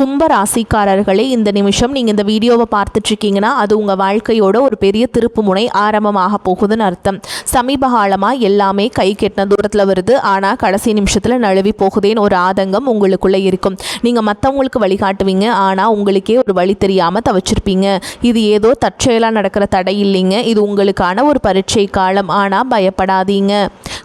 கும்ப ராசிக்காரர்களே, இந்த நிமிஷம் நீங்கள் இந்த வீடியோவை பார்த்துட்ருக்கீங்கன்னா அது உங்கள் வாழ்க்கையோட ஒரு பெரிய திருப்பு முனை ஆரம்பமாக போகுதுன்னு அர்த்தம். சமீப காலமாக எல்லாமே கை கெட்டின தூரத்தில் வருது, ஆனால் கடைசி நிமிஷத்தில் நழுவி போகுதேன்னு ஒரு ஆதங்கம் உங்களுக்குள்ளே இருக்கும். நீங்கள் மற்றவங்களுக்கு வழிகாட்டுவீங்க, ஆனால் உங்களுக்கே ஒரு வழி தெரியாமல் தவிச்சிருப்பீங்க. இது ஏதோ தற்செயலாக நடக்கிற தடை இல்லைங்க, இது உங்களுக்கான ஒரு பரீட்சை காலம். ஆனால் பயப்படாதீங்க.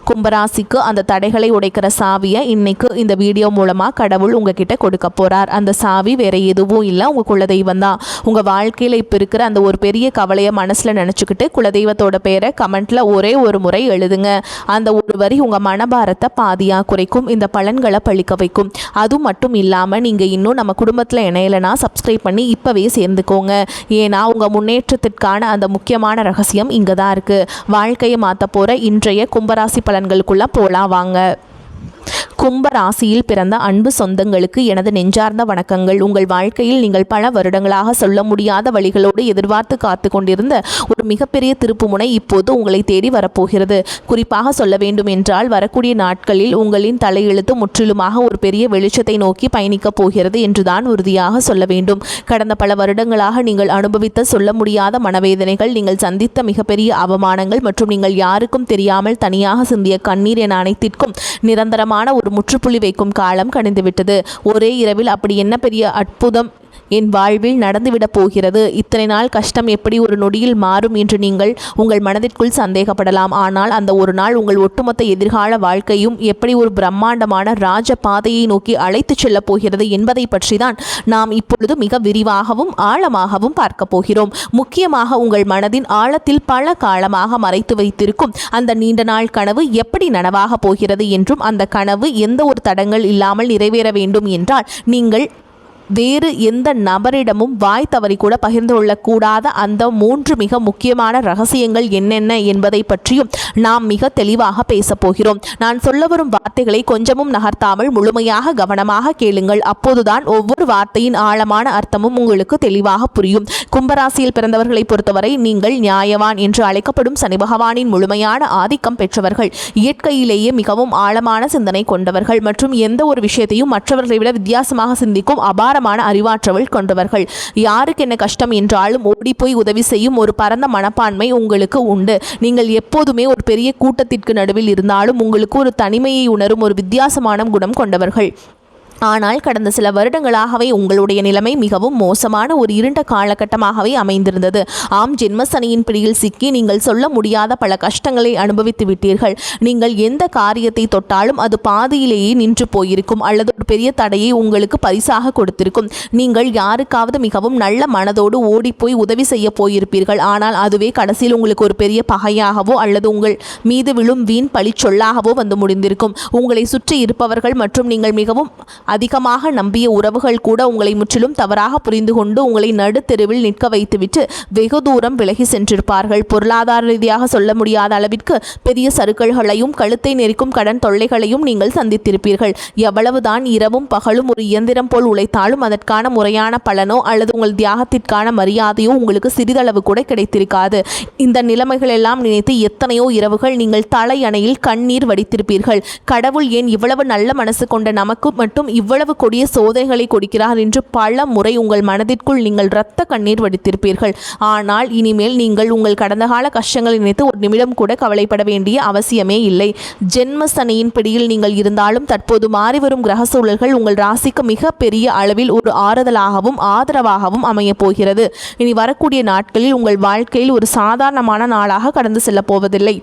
கும்பராசிக்கு அந்த தடைகளை உடைக்கிற சாவியை இன்னைக்கு இந்த வீடியோ மூலமாக கடவுள் உங்ககிட்ட கொடுக்க போகிறார். அந்த சாவி வேற எதுவும் இல்லை, உங்கள் குலதெய்வம் தான். உங்கள் வாழ்க்கையில் இப்போ இருக்கிற அந்த ஒரு பெரிய கவலையை மனசில் நினச்சிக்கிட்டு குலதெய்வத்தோட பேரை கமெண்ட்டில் ஒரே ஒரு முறை எழுதுங்க. அந்த ஒரு வரி உங்கள் மனபாரத்தை பாதியாக குறைக்கும், இந்த பலன்களை பழிக்க வைக்கும். அது மட்டும் இல்லாமல் நீங்கள் இன்னும் நம்ம குடும்பத்தில் இணையலைன்னா சப்ஸ்கிரைப் பண்ணி இப்போவே சேர்ந்துக்கோங்க. ஏன்னா உங்கள் முன்னேற்றத்திற்கான அந்த முக்கியமான ரகசியம் இங்கே தான் இருக்குது. வாழ்க்கையை மாற்ற போகிற இன்றைய கும்பராசி பலன்களுக்குள்ளே போகலாம் வாங்க. கும்ப ராசியில் பிறந்த அன்பு சொந்தங்களுக்கு எனது நெஞ்சார்ந்த வணக்கங்கள். உங்கள் வாழ்க்கையில் நீங்கள் பல வருடங்களாக சொல்ல முடியாத வழிகளோடு எதிர்பார்த்து காத்து கொண்டிருந்த ஒரு மிகப்பெரிய திருப்புமுனை இப்போது உங்களை தேடி வரப்போகிறது. குறிப்பாக சொல்ல வேண்டும் என்றால் வரக்கூடிய நாட்களில் உங்களின் தலையெழுத்து முற்றிலுமாக ஒரு பெரிய வெளிச்சத்தை நோக்கி பயணிக்கப் போகிறது என்றுதான் உறுதியாக சொல்ல வேண்டும். கடந்த பல வருடங்களாக நீங்கள் அனுபவித்த சொல்ல முடியாத மனவேதனைகள், நீங்கள் சந்தித்த மிகப்பெரிய அவமானங்கள் மற்றும் நீங்கள் யாருக்கும் தெரியாமல் தனியாக சிந்திய கண்ணீர் என அனைத்திற்கும் நிரந்தரமான ஒரு முற்றுப்புள்ளி வைக்கும் காலம் கணிந்துவிட்டது. ஒரே இரவில் அப்படி என்ன பெரிய அற்புதம் என் வாழ்வில் நடந்துவிடப் போகிறது? இத்தனை நாள் கஷ்டம் எப்படி ஒரு நொடியில் மாறும் என்று நீங்கள் உங்கள் மனதிற்குள் சந்தேகப்படலாம். ஆனால் அந்த ஒரு நாள் உங்கள் ஒட்டுமொத்த எதிர்கால வாழ்க்கையும் எப்படி ஒரு பிரம்மாண்டமான ராஜ பாதையை நோக்கி அழைத்து செல்லப் போகிறது என்பதை பற்றி தான் நாம் இப்பொழுது மிக விரிவாகவும் ஆழமாகவும் பார்க்க போகிறோம். முக்கியமாக உங்கள் மனதின் ஆழத்தில் பல காலமாக மறைத்து வைத்திருக்கும் அந்த நீண்ட நாள் கனவு எப்படி நனவாக போகிறது என்றும், அந்த கனவு எந்த ஒரு தடங்கள் இல்லாமல் நிறைவேற வேண்டும் என்றால் நீங்கள் வேறு எந்த நபரிடமும் வாய் தவறி கூட பகிர்ந்து கொள்ளக்கூடாத அந்த 3 மிக முக்கியமான ரகசியங்கள் என்னென்ன என்பதை பற்றியும் நாம் மிக தெளிவாக பேசப்போகிறோம். நான் சொல்ல வரும் வார்த்தைகளை கொஞ்சமும் நகர்த்தாமல் முழுமையாக கவனமாக கேளுங்கள். அப்போதுதான் ஒவ்வொரு வார்த்தையின் ஆழமான அர்த்தமும் உங்களுக்கு தெளிவாக புரியும். கும்பராசியில் பிறந்தவர்களை பொறுத்தவரை நீங்கள் நியாயவான் என்று அழைக்கப்படும் சனி பகவானின் முழுமையான ஆதிக்கம் பெற்றவர்கள். இயற்கையிலேயே மிகவும் ஆழமான சிந்தனை கொண்டவர்கள் மற்றும் எந்த ஒரு விஷயத்தையும் மற்றவர்களை விட வித்தியாசமாக சிந்திக்கும் அபார அறிவாற்றல் கொண்டவர்கள். யாருக்கு என்ன கஷ்டம் என்றாலும் ஓடி போய் உதவி செய்யும் ஒரு பரந்த மனப்பான்மை உங்களுக்கு உண்டு. நீங்கள் எப்போதுமே ஒரு பெரிய கூட்டத்திற்கு நடுவில் இருந்தாலும் உங்களுக்கு ஒரு தனிமையை உணரும் ஒரு வித்தியாசமான குணம் கொண்டவர்கள். ஆனால் கடந்த சில வருடங்களாகவே உங்களுடைய நிலைமை மிகவும் மோசமான ஒரு இருண்ட காலகட்டமாகவே அமைந்திருந்தது. ஆம், ஜென்மசனியின் பிடியில் சிக்கி நீங்கள் சொல்ல முடியாத பல கஷ்டங்களை அனுபவித்து விட்டீர்கள். நீங்கள் எந்த காரியத்தை தொட்டாலும் அது பாதியிலேயே நின்று போயிருக்கும் அல்லது ஒரு பெரிய தடையை உங்களுக்கு பரிசாக கொடுத்திருக்கும். நீங்கள் யாருக்காவது மிகவும் நல்ல மனதோடு ஓடி போய் உதவி செய்ய போயிருப்பீர்கள். ஆனால் அதுவே கடைசியில் உங்களுக்கு ஒரு பெரிய பகையாகவோ அல்லது உங்கள் மீது விழும் வீண் பழி சொல்லாகவோ வந்து முடிந்திருக்கும். உங்களை சுற்றி இருப்பவர்கள் மற்றும் நீங்கள் மிகவும் அதிகமாக நம்பிய உறவுகள் கூட உங்களை முற்றிலும் தவறாக புரிந்து கொண்டு உங்களை நடுத்தெருவில் நிற்க வைத்துவிட்டு வெகு தூரம் விலகி சென்றிருப்பார்கள். பொருளாதார ரீதியாக சொல்ல முடியாத அளவிற்கு பெரிய சறுக்கல்களையும் கழுத்தை நெரிக்கும் கடன் தொல்லைகளையும் நீங்கள் சந்தித்திருப்பீர்கள். எவ்வளவுதான் இரவும் பகலும் ஒரு இயந்திரம் போல் உழைத்தாலும் அதற்கான முறையான பலனோ அல்லது உங்கள் தியாகத்திற்கான மரியாதையோ உங்களுக்கு சிறிதளவு கூட கிடைத்திருக்காது. இந்த நிலைமைகள் எல்லாம் நினைத்து எத்தனையோ இரவுகள் நீங்கள் தலையணையில் கண்ணீர் வடித்திருப்பீர்கள். கடவுள் ஏன் இவ்வளவு நல்ல மனசு கொண்ட நமக்கு மட்டும் இவ்வளவு கொடிய சோதனைகளை கொடுக்கிறார் என்று பல முறை உங்கள் மனதிற்குள் நீங்கள் இரத்த கண்ணீர் வடித்திருப்பீர்கள். ஆனால் இனிமேல் நீங்கள் உங்கள் கடந்த கால கஷ்டங்களை நினைத்து ஒரு நிமிடம் கூட கவலைப்பட வேண்டிய அவசியமே இல்லை. ஜென்ம சனியின் பிடியில் நீங்கள் இருந்தாலும் தற்போது மாறிவரும் கிரக சூழல்கள் உங்கள் ராசிக்கு மிக பெரிய அளவில் ஒரு ஆறுதலாகவும் ஆதரவாகவும் அமையப் போகிறது. இனி வரக்கூடிய நாட்களில் உங்கள் வாழ்க்கையில் ஒரு சாதாரணமான நாளாக கடந்து செல்ல போவதில்லை.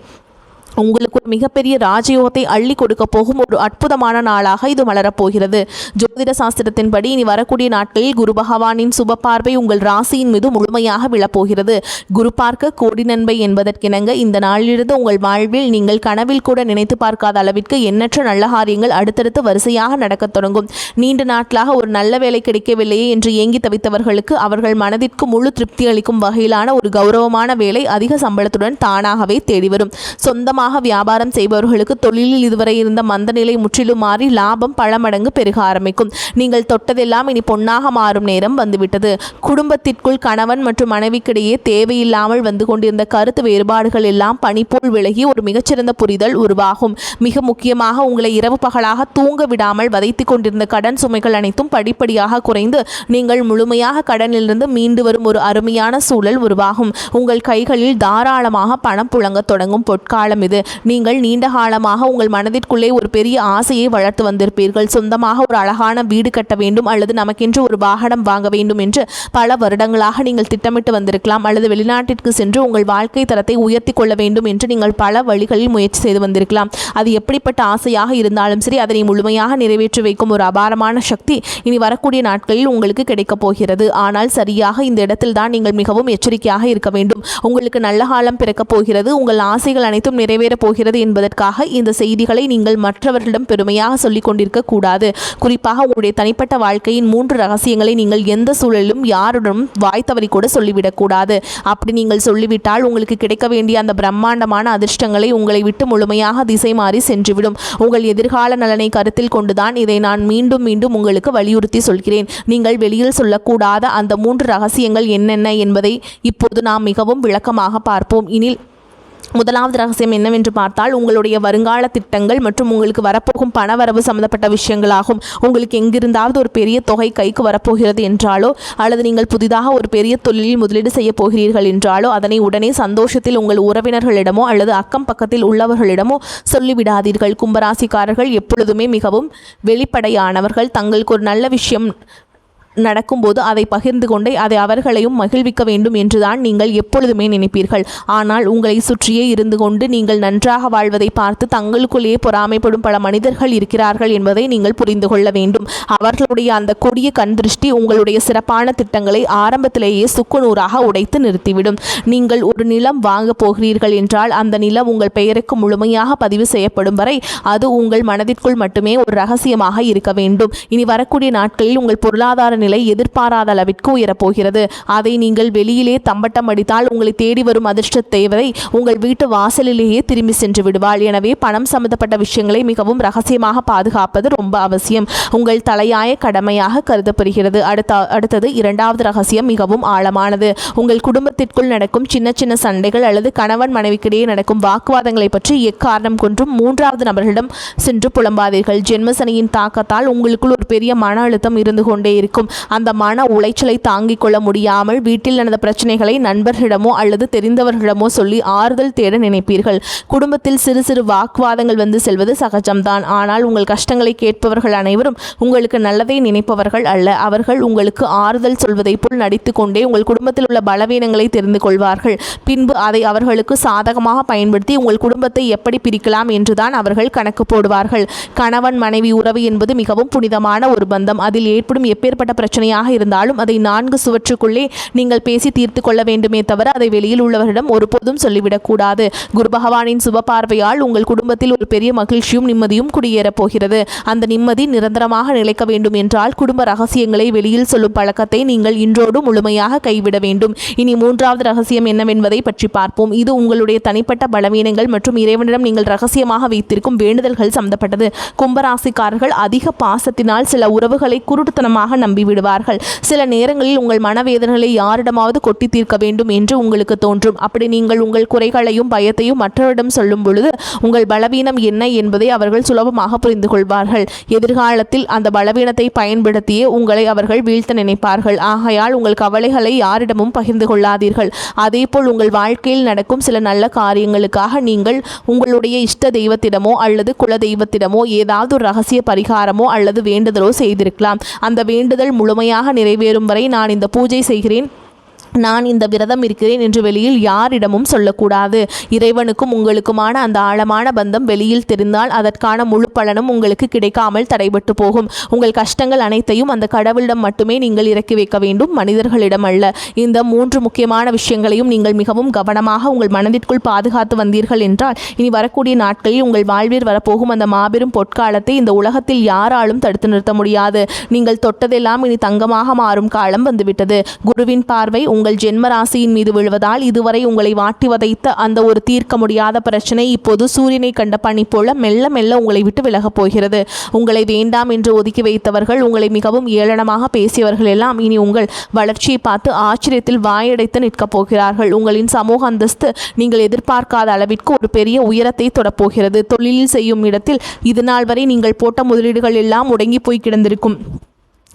உங்களுக்கு ஒரு மிகப்பெரிய ராஜயோகத்தை அள்ளி கொடுக்க போகும் ஒரு அற்புதமான நாளாக இது மலரப்போகிறது. ஜோதிட சாஸ்திரத்தின்படி இனி வரக்கூடிய நாட்களில் குரு பகவானின் சுப பார்வை உங்கள் ராசியின் மீது முழுமையாக விழப்போகிறது. குரு பார்க்க கோடி நன்மை என்பதற்கிணங்க இந்த நாளிலிருந்து உங்கள் வாழ்வில் நீங்கள் கனவில் கூட நினைத்து பார்க்காத அளவிற்கு எண்ணற்ற நல்ல காரியங்கள் அடுத்தடுத்து வரிசையாக நடக்கத் தொடங்கும். நீண்ட நாட்களாக ஒரு நல்ல வேலை கிடைக்கவில்லையே என்று ஏங்கி தவித்தவர்களுக்கு அவர்கள் மனதிற்கு முழு திருப்தி அளிக்கும் வகையிலான ஒரு கௌரவமான வேலை அதிக சம்பளத்துடன் தானாகவே தேடி வரும். சொந்தமாக சொந்தமாக வியாபாரம் செய்பவர்களுக்கு தொழிலில் இதுவரை இருந்த மந்த நிலை முற்றிலும் மாறி லாபம் பல மடங்கு பெருக ஆரம்பிக்கும். நீங்கள் தொட்டதெல்லாம் இனி பொன்னாக மாறும் நேரம் வந்துவிட்டது. குடும்பத்திற்குள் கணவன் மற்றும் மனைவிக்கிடையே தேவையில்லாமல் வந்து கொண்டிருந்த கருத்து வேறுபாடுகள் எல்லாம் பனிப்போல் விலகி ஒரு மிகச்சிறந்த புரிதல் உருவாகும். மிக முக்கியமாக உங்களை இரவு பகலாக தூங்க விடாமல் வதைத்து கொண்டிருந்த கடன் சுமைகள் அனைத்தும் படிப்படியாக குறைந்து நீங்கள் முழுமையாக கடனிலிருந்து மீண்டு வரும் ஒரு அருமையான சூழல் உருவாகும். உங்கள் கைகளில் தாராளமாக பணம் புழங்க தொடங்கும் பொற்காலம் இது. நீங்கள் நீண்ட காலமாக உங்கள் மனதிற்குள்ளே ஒரு பெரிய ஆசையை வளர்த்து வந்திருப்பீர்கள். சொந்தமாக ஒரு அழகான வீடு கட்ட வேண்டும் அல்லது நமக்கென்று ஒரு வாகனம் வாங்க வேண்டும் என்று பல வருடங்களாக நீங்கள் திட்டமிட்டு வந்திருக்கலாம். அல்லது வெளிநாட்டிற்கு சென்று உங்கள் வாழ்க்கை தரத்தை உயர்த்தி கொள்ள வேண்டும் என்று நீங்கள் பல வழிகளில் முயற்சி செய்து வந்திருக்கலாம். அது எப்படிப்பட்ட ஆசையாக இருந்தாலும் சரி, அதனை முழுமையாக நிறைவேற்றி வைக்கும் ஒரு அபாரமான சக்தி இனி வரக்கூடிய நாட்களில் உங்களுக்கு கிடைக்கப் போகிறது. ஆனால் சரியாக இந்த இடத்தில் தான் நீங்கள் மிகவும் எச்சரிக்கையாக இருக்க வேண்டும். உங்களுக்கு நல்ல காலம் பிறக்கப் போகிறது. உங்கள் ஆசைகள் அனைத்தும் நிறைவேறப் போகிறது என்பதற்காக இந்த செய்திகளை நீங்கள் மற்றவர்களிடம் பெருமையாக சொல்லிக் கொண்டிருக்க கூடாது. குறிப்பாக உங்களுடைய தனிப்பட்ட வாழ்க்கையின் 3 ரகசியங்களை நீங்கள் எந்த சூழலிலும் யாருடனும் வாய் தவறி கூட சொல்லிவிடக்கூடாது. அப்படி நீங்கள் சொல்லிவிட்டால் உங்களுக்கு கிடைக்க வேண்டிய அந்த பிரம்மாண்டமான அதிர்ஷ்டங்களை உங்களை விட்டு முழுமையாக திசை மாறி சென்றுவிடும். உங்கள் எதிர்கால நலனை கருத்தில் கொண்டுதான் இதை நான் மீண்டும் மீண்டும் உங்களுக்கு வலியுறுத்தி சொல்கிறேன். நீங்கள் வெளியில் சொல்லக்கூடாத அந்த 3 ரகசியங்கள் என்னென்ன என்பதை இப்போது நாம் மிகவும் விளக்கமாக பார்ப்போம். இனில் முதலாவது ரகசியம் என்னவென்று பார்த்தால், உங்களுடைய வருங்கால திட்டங்கள் மற்றும் உங்களுக்கு வரப்போகும் பணவரவு சம்பந்தப்பட்ட விஷயங்களாகும். உங்களுக்கு எங்கிருந்தாவது ஒரு பெரிய தொகை கைக்கு வரப்போகிறது என்றாலோ அல்லது நீங்கள் புதிதாக ஒரு பெரிய தொழிலில் முதலீடு செய்ய போகிறீர்கள் என்றாலோ அதனை உடனே சந்தோஷத்தில் உங்கள் உறவினர்களிடமோ அல்லது அக்கம் பக்கத்தில் உள்ளவர்களிடமோ சொல்லிவிடாதீர்கள். கும்பராசிக்காரர்கள் எப்பொழுதுமே மிகவும் வெளிப்படையானவர்கள். தங்களுக்கு ஒரு நல்ல விஷயம் நடக்கும்போது அதை பகிர்ந்து கொண்டே அதை அவர்களையும் மகிழ்விக்க வேண்டும் என்றுதான் நீங்கள் எப்பொழுதுமே நினைப்பீர்கள். ஆனால் உங்களை சுற்றியே இருந்து கொண்டு நீங்கள் நன்றாக வாழ்வதை பார்த்து தங்களுக்குள்ளேயே பொறாமைப்படும் பல மனிதர்கள் இருக்கிறார்கள் என்பதை நீங்கள் புரிந்து கொள்ள வேண்டும். அவர்களுடைய அந்த கொடிய கண் திருஷ்டி உங்களுடைய சிறப்பான திட்டங்களை ஆரம்பத்திலேயே சுக்குநூறாக உடைத்து நிறுத்திவிடும். நீங்கள் ஒரு நிலம் வாங்க போகிறீர்கள் என்றால் அந்த நிலம் உங்கள் பெயருக்கு முழுமையாக பதிவு செய்யப்படும் வரை அது உங்கள் மனதிற்குள் மட்டுமே ஒரு ரகசியமாக இருக்க வேண்டும். இனி வரக்கூடிய நாட்களில் உங்கள் பொருளாதார நிலை எதிர்பாராத அளவிற்கு உயரப்போகிறது. அதை நீங்கள் வெளியிலே தம்பட்டம் அடித்தால் உங்களை தேடி வரும் அதிர்ஷ்ட தேவதை உங்கள் வீட்டு வாசலிலேயே திரும்பி சென்று விடுவாள். எனவே பணம் சம்பந்தப்பட்ட விஷயங்களை மிகவும் ரகசியமாக பாதுகாப்பது ரொம்ப அவசியம். உங்கள் தலையாய கடமையாக கருதப்படுகிறது. அடுத்தது இரண்டாவது ரகசியம் மிகவும் ஆழமானது. உங்கள் குடும்பத்திற்குள் நடக்கும் சின்ன சின்ன சண்டைகள் அல்லது கணவன் மனைவிக்கிடையே நடக்கும் வாக்குவாதங்களை பற்றி எக்காரணம் கொண்டும் 3வது நபர்களிடம் சென்று புலம்பாதீர்கள். ஜென்மசனியின் தாக்கத்தால் உங்களுக்குள் ஒரு பெரிய மன அழுத்தம் இருந்து கொண்டே இருக்கும். அந்த மன உளைச்சலை தாங்கிக் கொள்ள முடியாமல் வீட்டில் நடந்த பிரச்சனைகளை நண்பர்களிடமோ அல்லது தெரிந்தவர்களிடமோ சொல்லி ஆறுதல் தேட நினைப்பீர்கள். குடும்பத்தில் சிறு சிறு வாக்குவாதங்கள் வந்து செல்வது சகஜம்தான். ஆனால் உங்கள் கஷ்டங்களை கேட்பவர்கள் அனைவரும் உங்களுக்கு நல்லதை நினைப்பவர்கள் அல்ல. அவர்கள் உங்களுக்கு ஆறுதல் சொல்வதை போல் நடித்து கொண்டே உங்கள் குடும்பத்தில் உள்ள பலவீனங்களை தெரிந்து கொள்வார்கள். பின்பு அதை அவர்களுக்கு சாதகமாக பயன்படுத்தி உங்கள் குடும்பத்தை எப்படி பிரிக்கலாம் என்றுதான் அவர்கள் கணக்கு போடுவார்கள். கணவன் மனைவி உறவு என்பது மிகவும் புனிதமான ஒரு பந்தம். அதில் ஏற்படும் எப்பேற்பட்ட பிரச்சனையாக இருந்தாலும் அதை 4 சுவற்றுக்குள்ளே நீங்கள் பேசி தீர்த்து கொள்ள வேண்டுமே தவிர அதை வெளியில் உள்ளவரிடம் ஒருபோதும் சொல்லிவிடக்கூடாது. குரு பகவானின் சுப பார்வையால் உங்கள் குடும்பத்தில் ஒரு பெரிய மகிழ்ச்சியும் நிம்மதியும் குடியேறப் போகிறது. அந்த நிம்மதி நிரந்தரமாக நிலைக்க வேண்டும் என்றால் குடும்ப ரகசியங்களை வெளியில் சொல்லும் பழக்கத்தை நீங்கள் இன்றோடு முழுமையாக கைவிட வேண்டும். இனி 3வது ரகசியம் என்னவென்பதை பற்றி பார்ப்போம். இது உங்களுடைய தனிப்பட்ட பலவீனங்கள் மற்றும் இறைவனிடம் நீங்கள் ரகசியமாக வைத்திருக்கும் வேண்டுதல்கள் சம்பந்தப்பட்டது. கும்பராசிக்காரர்கள் அதிக பாசத்தினால் சில உறவுகளை குருட்டுத்தனமாக நம்பிவிடுவார்கள். சில நேரங்களில் உங்கள் மனவேதனைகளை யாரிடமாவது கொட்டி தீர்க்க வேண்டும் என்று உங்களுக்கு தோன்றும். அப்படி நீங்கள் உங்கள் குறைகளையும் பயத்தையும் மற்றவரிடம் சொல்லும் பொழுது உங்கள் பலவீனம் என்ன என்பதை அவர்கள் சுலபமாக புரிந்து கொள்வார்கள். எதிர்காலத்தில் அந்த பலவீனத்தை பயன்படுத்தியே உங்களை அவர்கள் வீழ்த்த நினைப்பார்கள். ஆகையால் உங்கள் கவலைகளை யாரிடமும் பகிர்ந்து கொள்ளாதீர்கள். அதேபோல் உங்கள் வாழ்க்கையில் நடக்கும் சில நல்ல காரியங்களுக்காக நீங்கள் உங்களுடைய இஷ்ட தெய்வத்திடமோ அல்லது குல தெய்வத்திடமோ ஏதாவது ஒரு ரகசிய பரிகாரமோ அல்லது வேண்டுதலோ செய்திருக்கலாம். அந்த வேண்டுதல் முழுமையாக நிறைவேறும் வரை நான் இந்த பூஜை செய்கிறேன், நான் இந்த விரதம் இருக்கிறேன் என்று வெளியில் யாரிடமும் சொல்லக்கூடாது. இறைவனுக்கும் உங்களுக்குமான அந்த ஆழமான பந்தம் வெளியில் தெரிந்தால் அதற்கான முழு பலனும் உங்களுக்கு கிடைக்காமல் தடைபட்டு போகும். உங்கள் கஷ்டங்கள் அனைத்தையும் அந்த கடவுளிடம் மட்டுமே நீங்கள் இறக்கி வைக்க வேண்டும், மனிதர்களிடம் அல்ல. இந்த 3 முக்கியமான விஷயங்களையும் நீங்கள் மிகவும் கவனமாக உங்கள் மனதிற்குள் பாதுகாத்து வந்தீர்கள் என்றால் இனி வரக்கூடிய நாட்களில் உங்கள் வாழ்வில் வரப்போகும் அந்த மாபெரும் பொற்காலத்தை இந்த உலகத்தில் யாராலும் தடுத்து நிறுத்த முடியாது. நீங்கள் தொட்டதெல்லாம் இனி தங்கமாக மாறும் காலம் வந்துவிட்டது. குருவின் பார்வை உங்கள் உங்கள் ஜென்ம ராசியின் மீது விழுவதால் இதுவரை உங்களை வாட்டி வதைத்த அந்த ஒரு தீர்க்க முடியாத பிரச்சனை இப்போது சூரியனை கண்ட பனி போல மெல்ல மெல்ல உங்களை விட்டு விலகப் போகிறது. உங்களை வேண்டாம் என்று ஒதுக்கி வைத்தவர்கள், உங்களை மிகவும் ஏளனமாக பேசியவர்கள் எல்லாம் இனி உங்கள் வளர்ச்சியை பார்த்து ஆச்சரியத்தில் வாயடைத்து நிற்கப் போகிறார்கள். உங்களின் சமூக அந்தஸ்து நீங்கள் எதிர்பார்க்காத அளவிற்கு ஒரு பெரிய உயரத்தை தொடப்போகிறது. தொழிலில் செய்யும் இடத்தில் இதுநாள் வரை நீங்கள் போட்ட முதலீடுகள் எல்லாம் முடங்கி போய் கிடந்திருக்கும்.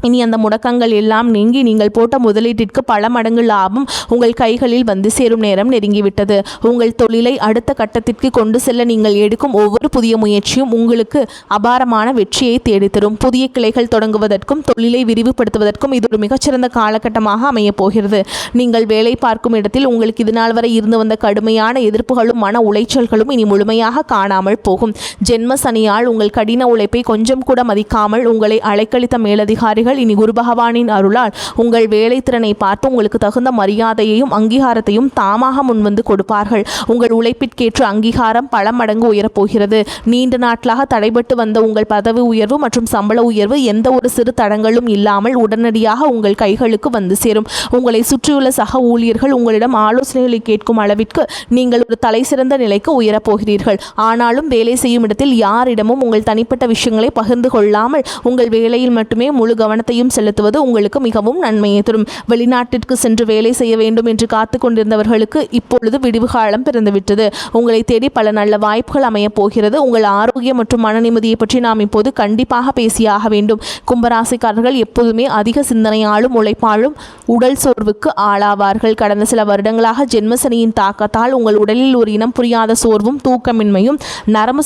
இனி அந்த முடக்கங்கள் எல்லாம் நீங்கி நீங்கள் போட்ட முதலீட்டிற்கு பல மடங்கு லாபம் உங்கள் கைகளில் வந்து சேரும் நேரம் நெருங்கிவிட்டது. உங்கள் தொழிலை அடுத்த கட்டத்திற்கு கொண்டு செல்ல நீங்கள் எடுக்கும் ஒவ்வொரு புதிய முயற்சியும் உங்களுக்கு அபாரமான வெற்றியை தேடித்தரும். புதிய கிளைகள் தொடங்குவதற்கும் தொழிலை விரிவுபடுத்துவதற்கும் இது ஒரு மிகச்சிறந்த காலகட்டமாக அமையப் போகிறது. நீங்கள் வேலை பார்க்கும் இடத்தில் உங்களுக்கு இதுநாள் வரை இருந்து வந்த கடுமையான எதிர்ப்புகளும் மன உளைச்சல்களும் இனி முழுமையாக காணாமல் போகும். ஜென்ம சனியால் உங்கள் கடின உழைப்பை கொஞ்சம் கூட மதிக்காமல் உங்களை அலைக்கழித்த மேலதிகாரிகள் இனி குரு பகவானின் அருளால் உங்கள் வேலை திறனை பார்த்து உங்களுக்கு தகுந்த மரியாதையையும் அங்கீகாரத்தையும் தாமாக முன்வந்து கொடுப்பார்கள். உங்கள் உழைப்பிற்கேற்ற அங்கீகாரம் பல மடங்கு உயரப்போகிறது. நீண்ட நாட்களாக தடைபட்டு வந்த உங்கள் பதவி உயர்வு மற்றும் சம்பள உயர்வு எந்த ஒரு சிறு தடங்களும் இல்லாமல் உடனடியாக உங்கள் கைகளுக்கு வந்து சேரும். உங்களை சுற்றியுள்ள சக ஊழியர்கள் உங்களிடம் ஆலோசனைகளை கேட்கும் அளவிற்கு நீங்கள் ஒரு தலை சிறந்த நிலைக்கு உயரப்போகிறீர்கள். ஆனாலும் வேலை செய்யும் இடத்தில் யாரிடமும் உங்கள் தனிப்பட்ட விஷயங்களை பகிர்ந்து கொள்ளாமல் உங்கள் வேலையில் மட்டுமே முழு கவனத்தையும் செலுத்துவது உங்களுக்கு மிகவும் நன்மையை தரும். வெளிநாட்டிற்கு சென்று வேலை செய்ய வேண்டும் என்று காத்து கொண்டிருந்தவர்களுக்கு இப்பொழுது விடிவு காலம் பிறந்துவிட்டது. உங்களை தேடி பல நல்ல வாய்ப்புகள் அமையப் போகிறது. உங்கள் ஆரோக்கியம் மற்றும் மன நிம்மதியை பற்றி நாம் இப்போது கண்டிப்பாக பேசியாக வேண்டும். கும்பராசிக்காரர்கள் எப்போதுமே அதிக சிந்தனையாலும் உழைப்பாலும் உடல் சோர்வுக்கு ஆளாவார்கள். கடந்த சில வருடங்களாக ஜென்மசனியின் தாக்கத்தால் உங்கள் உடலில் ஒரு இனம் புரியாத சோர்வும் தூக்கமின்மையும் நரம்பு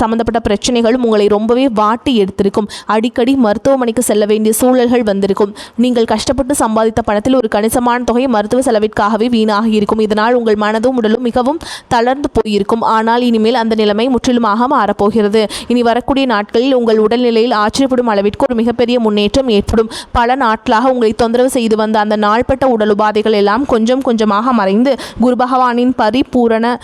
சம்பந்தப்பட்ட பிரச்சனைகளும் உங்களை ரொம்பவே வாட்டி எடுத்திருக்கும். அடிக்கடி மருத்துவமனைக்கு செல்ல வேண்டிய சூழல்கள் வந்திருக்கும். நீங்கள் கஷ்டப்பட்டு சம்பாதித்த பணத்தில் ஒரு கணிசமான தொகை மருத்துவ செலவிற்காகவே வீணாகி இருக்கும். இதனால் உங்கள் மனதும் உடலும் மிகவும் தளர்ந்து போயிருக்கும். ஆனால் இனிமேல் அந்த நிலைமை முற்றிலுமாக மாறப்போகிறது. இனி வரக்கூடிய நாட்களில் உங்கள் உடல்நிலையில் ஆச்சரியப்படும் அளவிற்கு ஒரு மிகப்பெரிய முன்னேற்றம் ஏற்படும். பல நாட்களாக உங்களை தொந்தரவு செய்து வந்த அந்த நாள்பட்ட உடல் உபாதைகள் எல்லாம் கொஞ்சம் கொஞ்சமாக மறைந்து குரு பகவானின் பரிபூரண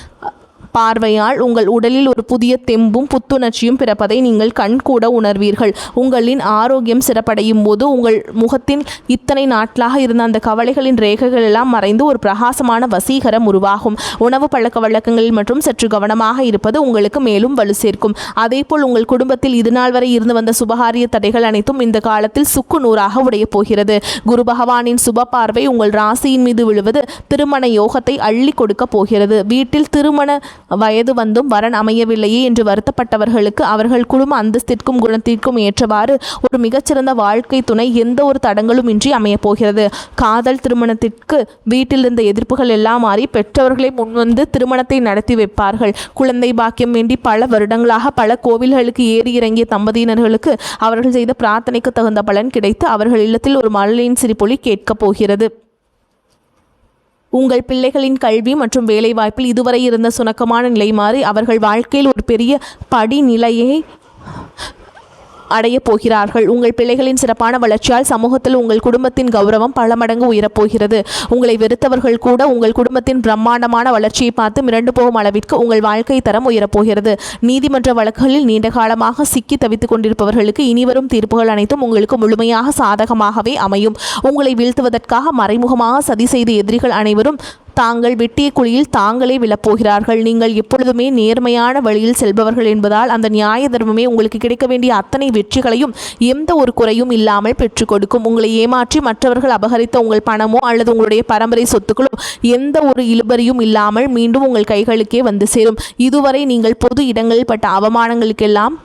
பார்வையால் உங்கள் உடலில் ஒரு புதிய தெம்பும் புத்துணர்ச்சியும் பிறப்பதை நீங்கள் கண்கூட உணர்வீர்கள். உங்களின் ஆரோக்கியம் சிறப்படையும் போது உங்கள் முகத்தின் இத்தனை நாட்களாக இருந்த அந்த கவலைகளின் ரேகைகள் எல்லாம் மறைந்து ஒரு பிரகாசமான வசீகரம் உருவாகும். உணவு பழக்க வழக்கங்களில் மற்றும் சற்று கவனமாக இருப்பது உங்களுக்கு மேலும் வலு சேர்க்கும். அதேபோல் உங்கள் குடும்பத்தில் இதுநாள் வரை இருந்து வந்த சுபகாரிய தடைகள் அனைத்தும் இந்த காலத்தில் சுக்கு நூறாக உடைய போகிறது. குரு பகவானின் சுப பார்வை உங்கள் ராசியின் மீது விழுவது திருமண யோகத்தை அள்ளி கொடுக்க போகிறது. வீட்டில் திருமண வயது வந்தும் வரன் அமையவில்லையே என்று வருத்தப்பட்டவர்களுக்கு அவர்கள் குடும்ப அந்தஸ்திற்கும் குணத்திற்கும் ஏற்றவாறு ஒரு மிகச்சிறந்த வாழ்க்கை துணை எந்த ஒரு தடங்களும் இன்றி அமையப் போகிறது. காதல் திருமணத்திற்கு வீட்டில் இருந்த எதிர்ப்புகள் எல்லாம் மாறி பெற்றவர்களை முன்வந்து திருமணத்தை நடத்தி வைப்பார்கள். குழந்தை பாக்கியம் வேண்டி பல வருடங்களாக பல கோவில்களுக்கு ஏறி இறங்கிய தம்பதியினர்களுக்கு அவர்கள் செய்த பிரார்த்தனைக்கு தகுந்த பலன் கிடைத்து அவர்கள் இல்லத்தில் ஒரு மழலையின் சிரிப்பொலி கேட்கப் போகிறது. உங்கள் பிள்ளைகளின் கல்வி மற்றும் வேலைவாய்ப்பில் இதுவரை இருந்த சுணக்கமான நிலை மாறி அவர்கள் வாழ்க்கையில் ஒரு பெரிய படிநிலையை அடையப் போகிறார்கள். உங்கள் பிள்ளைகளின் சிறப்பான வளர்ச்சியால் சமூகத்தில் உங்கள் குடும்பத்தின் கௌரவம் பல மடங்கு உயரப்போகிறது. உங்களை வெறுத்தவர்கள் கூட உங்கள் குடும்பத்தின் பிரம்மாண்டமான வளர்ச்சியை பார்த்து மிரண்டு போகும் அளவிற்கு உங்கள் வாழ்க்கை தரம் உயரப்போகிறது. நீதிமன்ற வழக்குகளில் நீண்ட காலமாக சிக்கி தவித்துக் கொண்டிருப்பவர்களுக்கு இனிவரும் தீர்ப்புகள் அனைத்தும் உங்களுக்கு முழுமையாக சாதகமாகவே அமையும். உங்களை வீழ்த்துவதற்காக மறைமுகமாக சதி செய்த எதிரிகள் அனைவரும் தாங்கள் வெட்டிய குழியில் தாங்களே விழப்போகிறார்கள். நீங்கள் எப்பொழுதுமே நேர்மையான வழியில் செல்பவர்கள் என்பதால் அந்த நியாய தர்மமே உங்களுக்கு கிடைக்க வேண்டிய அத்தனை வெற்றிகளையும் எந்த ஒரு குறையும் இல்லாமல் பெற்றுக் கொடுக்கும். உங்களை ஏமாற்றி மற்றவர்கள் அபகரித்த உங்கள் பணமோ அல்லது உங்களுடைய பரம்பரை சொத்துக்களோ எந்த ஒரு இழுபறியும் இல்லாமல் மீண்டும் உங்கள் கைகளுக்கே வந்து சேரும். இதுவரை நீங்கள் பொது இடங்களில் பட்ட அவமானங்களுக்கெல்லாம்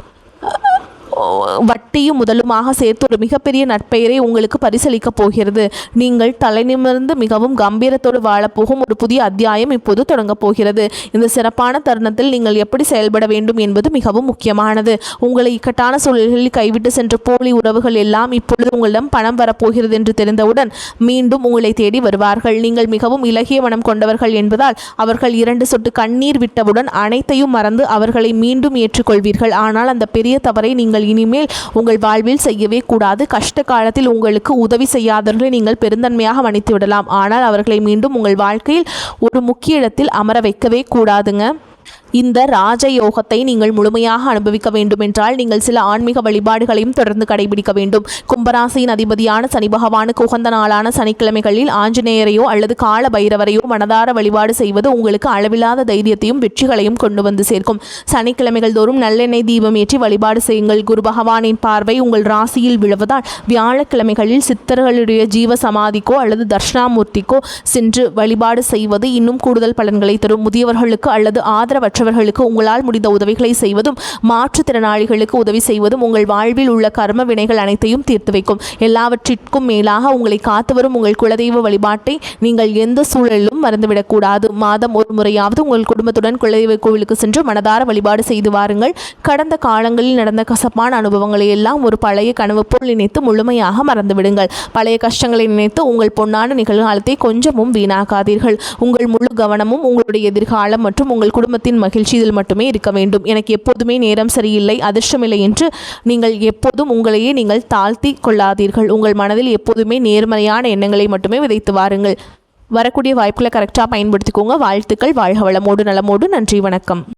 வட்டியும் முதலுமாக சேர்த்து ஒரு மிகப்பெரிய நற்பெயரை உங்களுக்கு பரிசளிக்கப் போகிறது. நீங்கள் தலைநிமிர்ந்து மிகவும் கம்பீரத்தோடு வாழப்போகும் ஒரு புதிய அத்தியாயம் இப்போது தொடங்கப் போகிறது. இந்த சிறப்பான தருணத்தில் நீங்கள் எப்படி செயல்பட வேண்டும் என்பது மிகவும் முக்கியமானது. உங்களை இக்கட்டான சூழல்களில் கைவிட்டு சென்ற போலி உறவுகள் எல்லாம் இப்பொழுது உங்களிடம் பணம் வரப்போகிறது என்று தெரிந்தவுடன் மீண்டும் உங்களை தேடி வருவார்கள். நீங்கள் மிகவும் இலகிய மனம் கொண்டவர்கள் என்பதால் அவர்கள் 2 சொட்டு கண்ணீர் விட்டவுடன் அனைத்தையும் மறந்து அவர்களை மீண்டும் ஏற்றுக்கொள்வீர்கள். ஆனால் அந்த பெரிய தவறை நீங்கள் இனிமேல் உங்கள் வாழ்வில் செய்யவே கூடாது. கஷ்ட காலத்தில் உங்களுக்கு உதவி செய்யாதவர்களை நீங்கள் பெருந்தன்மையாக மன்னித்து விடலாம். ஆனால் அவர்களை மீண்டும் உங்கள் வாழ்க்கையில் ஒரு முக்கிய இடத்தில் அமர வைக்கவே கூடாதுங்க. இந்த ராஜயோகத்தை நீங்கள் முழுமையாக அனுபவிக்க வேண்டும் என்றால் நீங்கள் சில ஆன்மீக வழிபாடுகளையும் தொடர்ந்து கடைபிடிக்க வேண்டும். கும்பராசியின் அதிபதியான சனி பகவானுக்கு உகந்த நாளான சனிக்கிழமைகளில் ஆஞ்சநேயரையோ அல்லது கால பைரவரையோ மனதார வழிபாடு செய்வது உங்களுக்கு அளவில்லாத தைரியத்தையும் வெற்றிகளையும் கொண்டு வந்து சேர்க்கும். சனிக்கிழமைகள் தோறும் நல்லெண்ணெய் தீபம் ஏற்றி வழிபாடு செய்யுங்கள். குரு பகவானின் பார்வை உங்கள் ராசியில் விழுவதால் வியாழக்கிழமைகளில் சித்தர்களுடைய ஜீவ சமாதிக்கோ அல்லது தர்ஷனாமூர்த்திக்கோ சென்று வழிபாடு செய்வது இன்னும் கூடுதல் பலன்களை தரும். முதியவர்களுக்கு அல்லது ஆதரவற்றவர்களுக்கு உங்களால் முடிந்த உதவிகளை செய்வதும் மாற்றுத்திறனாளிகளுக்கு உதவி செய்வதும் உங்கள் வாழ்வில் உள்ள கர்ம வினைகள் அனைத்தையும் தீர்த்து வைக்கும். எல்லாவற்றிற்கும் மேலாக உங்களை காத்து வரும் உங்கள் குலதெய்வ வழிபாட்டை நீங்கள் எந்த சூழலிலும் மறந்துவிடக்கூடாது. மாதம் ஒரு முறையாவது உங்கள் குடும்பத்துடன் குலதெய்வ கோவிலுக்கு சென்று மனதார வழிபாடு செய்து வாருங்கள். கடந்த காலங்களில் நடந்த கசப்பான அனுபவங்களை எல்லாம் ஒரு பழைய கனவு போல் நினைத்து முழுமையாக மறந்துவிடுங்கள். பழைய கஷ்டங்களை நினைத்து உங்கள் பொன்னான நிகழ்காலத்தை கொஞ்சமும் வீணாக்காதீர்கள். உங்கள் முழு கவனமும் உங்களுடைய எதிர்காலம் மற்றும் உங்கள் குடும்பத்தின் மகிழ்ச்சி இதில் மட்டுமே இருக்க வேண்டும். எனக்கு எப்போதுமே நேரம் சரியில்லை, அதிர்ஷ்டமில்லை என்று நீங்கள் எப்போதும் உங்களையே நீங்கள் தாழ்த்தி கொள்ளாதீர்கள். உங்கள் மனதில் எப்போதுமே நேர்மறையான எண்ணங்களை மட்டுமே விதைத்து வாருங்கள். வரக்கூடிய வாய்ப்புகளை கரெக்டாக பயன்படுத்திக்கோங்க. வாழ்த்துக்கள். வாழ்க வளமோடு நலமோடு. நன்றி, வணக்கம்.